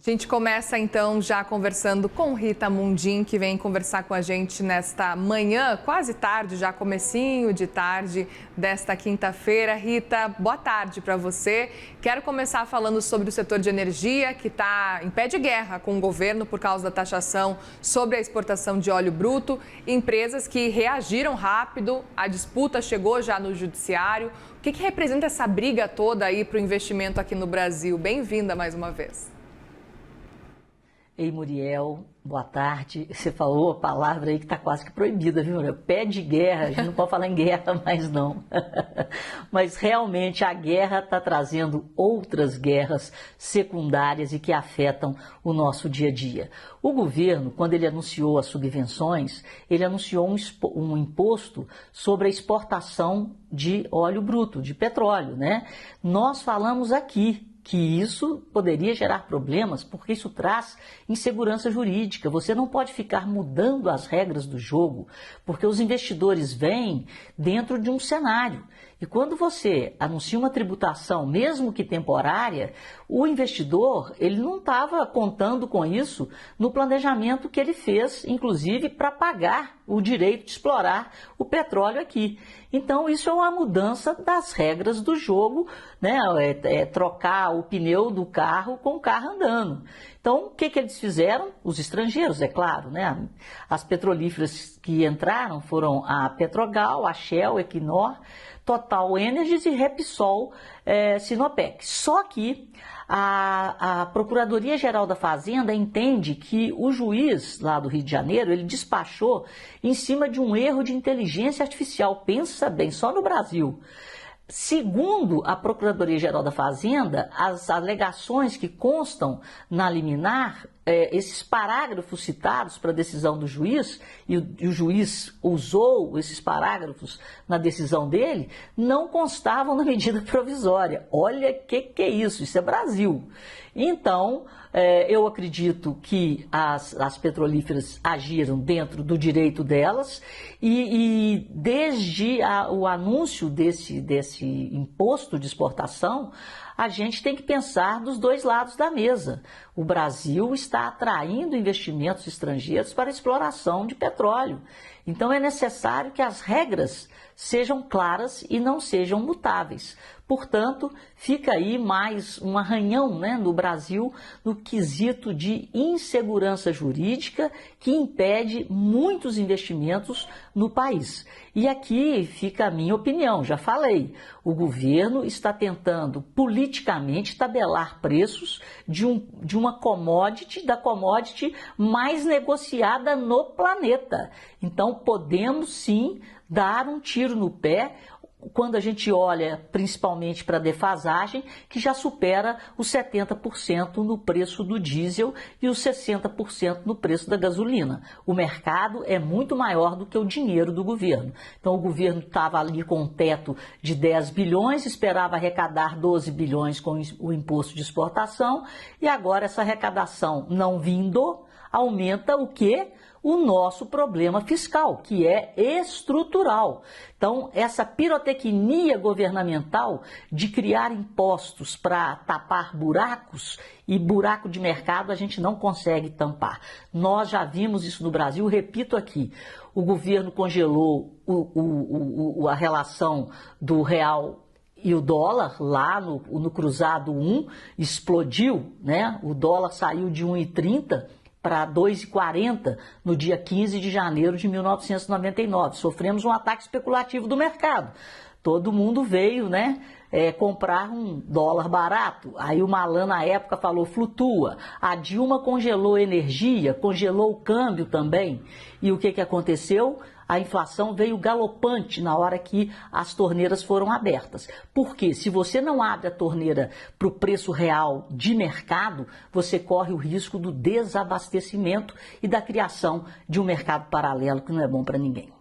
A gente começa então já conversando com Rita Mundim, que vem conversar com a gente nesta manhã, quase tarde, já comecinho de tarde desta quinta-feira. Rita, boa tarde para você. Quero começar falando sobre o setor de energia, que está em pé de guerra com o governo por causa da taxação sobre a exportação de óleo bruto. Empresas que reagiram rápido, a disputa chegou já no judiciário. O que representa essa briga toda aí para o investimento aqui no Brasil? Bem-vinda mais uma vez. Ei, Muriel, boa tarde. Você falou a palavra aí que está quase que proibida, viu, Muriel? Pé de guerra, a gente não pode falar em guerra mais não. Mas realmente a guerra está trazendo outras guerras secundárias e que afetam o nosso dia a dia. O governo, quando ele anunciou as subvenções, ele anunciou um imposto sobre a exportação de óleo bruto, de petróleo, né? Nós falamos aqui que isso poderia gerar problemas, porque isso traz insegurança jurídica. Você não pode ficar mudando as regras do jogo, porque os investidores vêm dentro de um cenário. E quando você anuncia uma tributação, mesmo que temporária, o investidor ele não estava contando com isso no planejamento que ele fez, inclusive para pagar o direito de explorar o petróleo aqui. Então, isso é uma mudança das regras do jogo, né? É trocar o pneu do carro com o carro andando. Então, o que eles fizeram? Os estrangeiros, é claro, né? As petrolíferas que entraram foram a Petrogal, a Shell, Equinor, Total Energies e Repsol, Sinopec. Só que a Procuradoria-Geral da Fazenda entende que o juiz lá do Rio de Janeiro, ele despachou em cima de um erro de inteligência artificial. Pensa bem, só no Brasil. Segundo a Procuradoria-Geral da Fazenda, as alegações que constam na liminar, esses parágrafos citados para a decisão do juiz, e o juiz usou esses parágrafos na decisão dele, não constavam na medida provisória. Olha o que é isso, isso é Brasil. Então, eu acredito que as petrolíferas agiram dentro do direito delas e desde o anúncio desse imposto de exportação, a gente tem que pensar dos dois lados da mesa. O Brasil está atraindo investimentos estrangeiros para a exploração de petróleo. Então é necessário que as regras sejam claras e não sejam mutáveis. Portanto, fica aí mais um arranhão, né, no Brasil no quesito de insegurança jurídica que impede muitos investimentos no país. E aqui fica a minha opinião, já falei, o governo está tentando politicamente tabelar preços de uma commodity, da commodity mais negociada no planeta. Então podemos sim dar um tiro no pé quando a gente olha principalmente para a defasagem, que já supera os 70% no preço do diesel e os 60% no preço da gasolina. O mercado é muito maior do que o dinheiro do governo. Então o governo estava ali com um teto de 10 bilhões, esperava arrecadar 12 bilhões com o imposto de exportação e agora essa arrecadação não vindo, aumenta o quê? O nosso problema fiscal, que é estrutural. Então, essa pirotecnia governamental de criar impostos para tapar buracos, e buraco de mercado a gente não consegue tampar. Nós já vimos isso no Brasil, repito aqui, o governo congelou a relação do real e o dólar lá no cruzado 1 explodiu, né? O dólar saiu de 1,30 para 2,40 no dia 15 de janeiro de 1999. Sofremos um ataque especulativo do mercado. Todo mundo veio, né, comprar um dólar barato. Aí o Malan, na época, falou, flutua. A Dilma congelou energia, congelou o câmbio também. E o que aconteceu? A inflação veio galopante na hora que as torneiras foram abertas. Porque se você não abre a torneira para o preço real de mercado, você corre o risco do desabastecimento e da criação de um mercado paralelo que não é bom para ninguém.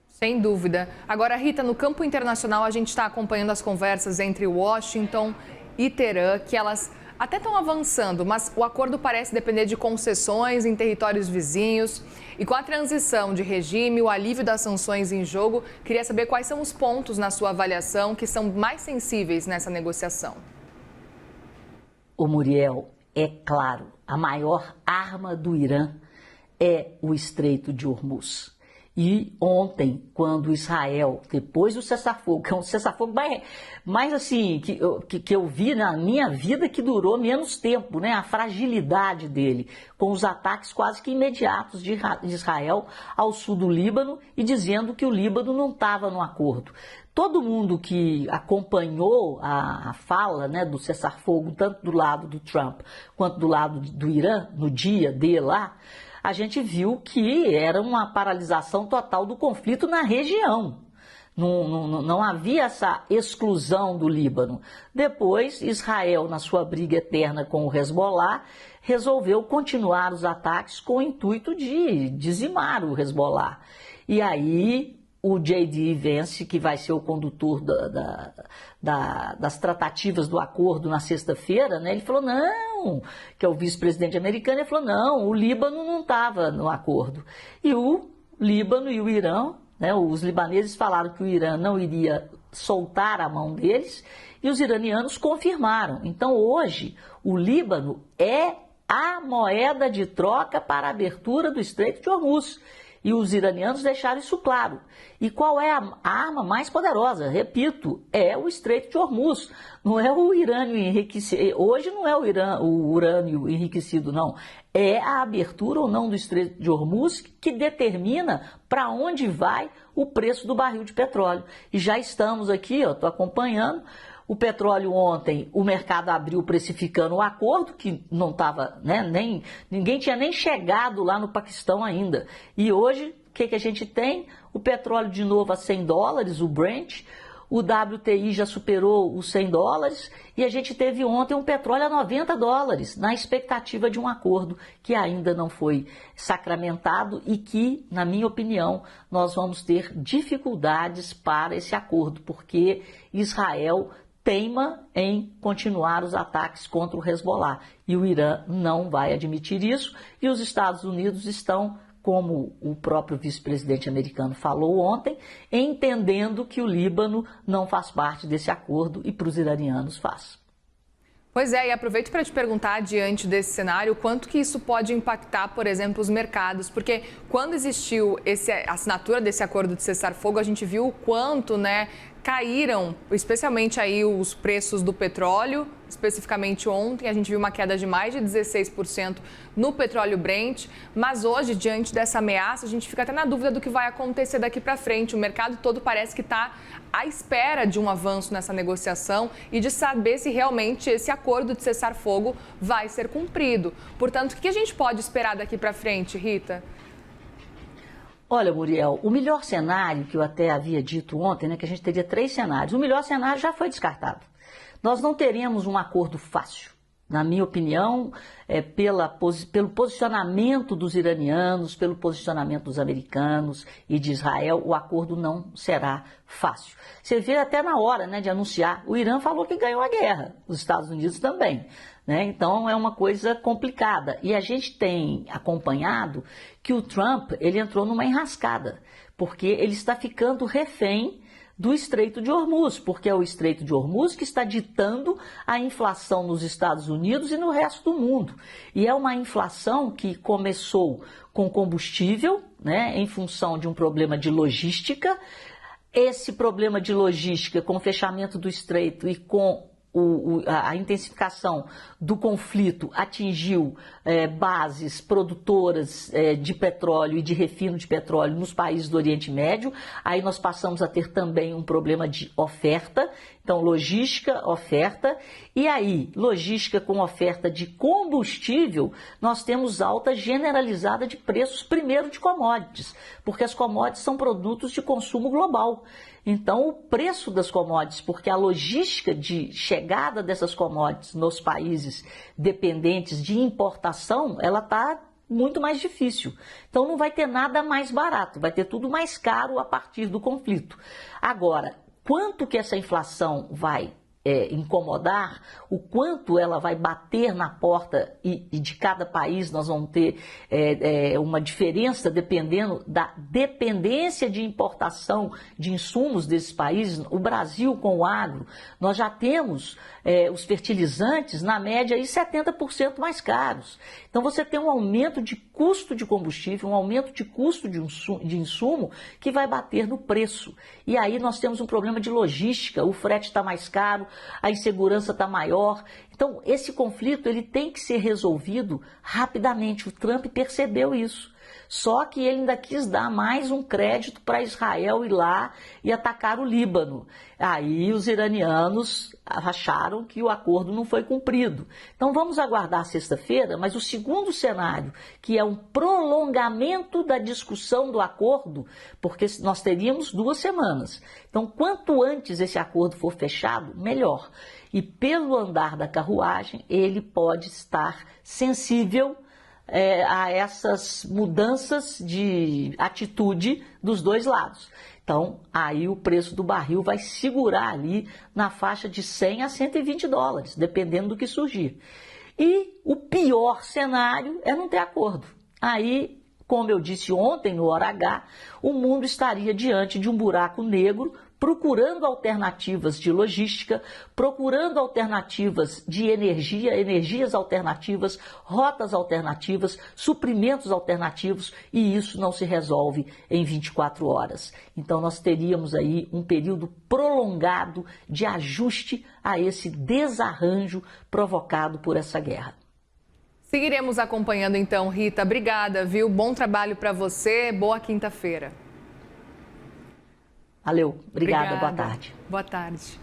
Sem dúvida. Agora, Rita, no campo internacional a gente está acompanhando as conversas entre Washington e Teherã, que elas até estão avançando, mas o acordo parece depender de concessões em territórios vizinhos. E com a transição de regime, o alívio das sanções em jogo, queria saber quais são os pontos na sua avaliação que são mais sensíveis nessa negociação. Ô Muriel, é claro, a maior arma do Irã é o Estreito de Hormuz. E ontem, quando Israel, depois do cessar-fogo, que é um cessar-fogo mais assim, que eu vi na minha vida, que durou menos tempo, né? A fragilidade dele, com os ataques quase que imediatos de Israel ao sul do Líbano e dizendo que o Líbano não estava no acordo. Todo mundo que acompanhou a fala, né, do cessar-fogo, tanto do lado do Trump quanto do lado do Irã, no dia D lá, a gente viu que era uma paralisação total do conflito na região. Não havia essa exclusão do Líbano. Depois, Israel, na sua briga eterna com o Hezbollah, resolveu continuar os ataques com o intuito de dizimar o Hezbollah. E aí o J.D. Vance, que vai ser o condutor das tratativas do acordo na sexta-feira, né, ele falou, não, que é o vice-presidente americano, ele falou, não, o Líbano não estava no acordo. E o Líbano e o Irã, né, os libaneses falaram que o Irã não iria soltar a mão deles e os iranianos confirmaram. Então hoje o Líbano é a moeda de troca para a abertura do Estreito de Hormuz. E os iranianos deixaram isso claro. E qual é a arma mais poderosa? Repito, é o Estreito de Hormuz. Não é o urânio enriquecido. Hoje não é o urânio enriquecido, não. É a abertura ou não do Estreito de Hormuz que determina para onde vai o preço do barril de petróleo. E já estamos aqui, estou acompanhando. O petróleo ontem, o mercado abriu precificando o acordo, que não estava, né, ninguém tinha nem chegado lá no Paquistão ainda. E hoje, o que a gente tem? O petróleo de novo a $100, o Brent, o WTI já superou os $100 e a gente teve ontem um petróleo a $90, na expectativa de um acordo que ainda não foi sacramentado e que, na minha opinião, nós vamos ter dificuldades para esse acordo, porque Israel teima em continuar os ataques contra o Hezbollah. E o Irã não vai admitir isso. E os Estados Unidos estão, como o próprio vice-presidente americano falou ontem, entendendo que o Líbano não faz parte desse acordo e para os iranianos faz. Pois é, e aproveito para te perguntar, diante desse cenário, quanto que isso pode impactar, por exemplo, os mercados, porque quando existiu a assinatura desse acordo de cessar-fogo, a gente viu o quanto, né, caíram, especialmente aí os preços do petróleo, especificamente ontem, a gente viu uma queda de mais de 16% no petróleo Brent, mas hoje, diante dessa ameaça, a gente fica até na dúvida do que vai acontecer daqui para frente. O mercado todo parece que está à espera de um avanço nessa negociação e de saber se realmente esse acordo de cessar-fogo vai ser cumprido. Portanto, o que a gente pode esperar daqui para frente, Rita? Olha, Muriel, o melhor cenário, que eu até havia dito ontem, né, que a gente teria 3 cenários, o melhor cenário já foi descartado. Nós não teremos um acordo fácil. Na minha opinião, pelo posicionamento dos iranianos, pelo posicionamento dos americanos e de Israel, o acordo não será fácil. Você vê até na hora, né, de anunciar, o Irã falou que ganhou a guerra, os Estados Unidos também. Né? Então é uma coisa complicada. E a gente tem acompanhado que o Trump ele entrou numa enrascada, porque ele está ficando refém do Estreito de Hormuz, porque é o Estreito de Hormuz que está ditando a inflação nos Estados Unidos e no resto do mundo. E é uma inflação que começou com combustível, né, em função de um problema de logística. Esse problema de logística, com o fechamento do Estreito e com a intensificação do conflito atingiu bases produtoras de petróleo e de refino de petróleo nos países do Oriente Médio. Aí nós passamos a ter também um problema de oferta. Então, logística, oferta. E aí, logística com oferta de combustível, nós temos alta generalizada de preços, primeiro de commodities, porque as commodities são produtos de consumo global. Então, o preço das commodities, porque a logística de chegada dessas commodities nos países dependentes de importação, ela está muito mais difícil. Então, não vai ter nada mais barato, vai ter tudo mais caro a partir do conflito. Agora, quanto que essa inflação vai incomodar, o quanto ela vai bater na porta e de cada país nós vamos ter uma diferença dependendo da dependência de importação de insumos desses países. O Brasil, com o agro, nós já temos os fertilizantes, na média, aí 70% mais caros. Então, você tem um aumento de custo de combustível, um aumento de custo de insumo que vai bater no preço. E aí nós temos um problema de logística, o frete está mais caro, a insegurança está maior. Então, esse conflito ele tem que ser resolvido rapidamente. O Trump percebeu isso. Só que ele ainda quis dar mais um crédito para Israel ir lá e atacar o Líbano. Aí os iranianos acharam que o acordo não foi cumprido. Então vamos aguardar sexta-feira, mas o segundo cenário, que é um prolongamento da discussão do acordo, porque nós teríamos 2 semanas. Então, quanto antes esse acordo for fechado, melhor. E pelo andar da carruagem, ele pode estar sensível a essas mudanças de atitude dos dois lados. Então, aí o preço do barril vai segurar ali na faixa de 100 a 120 dólares, dependendo do que surgir. E o pior cenário é não ter acordo. Aí, como eu disse ontem no Hora H, o mundo estaria diante de um buraco negro, procurando alternativas de logística, procurando alternativas de energia, energias alternativas, rotas alternativas, suprimentos alternativos, e isso não se resolve em 24 horas. Então nós teríamos aí um período prolongado de ajuste a esse desarranjo provocado por essa guerra. Seguiremos acompanhando então, Rita. Obrigada, viu? Bom trabalho para você, boa quinta-feira. Valeu, obrigada, boa tarde. Boa tarde.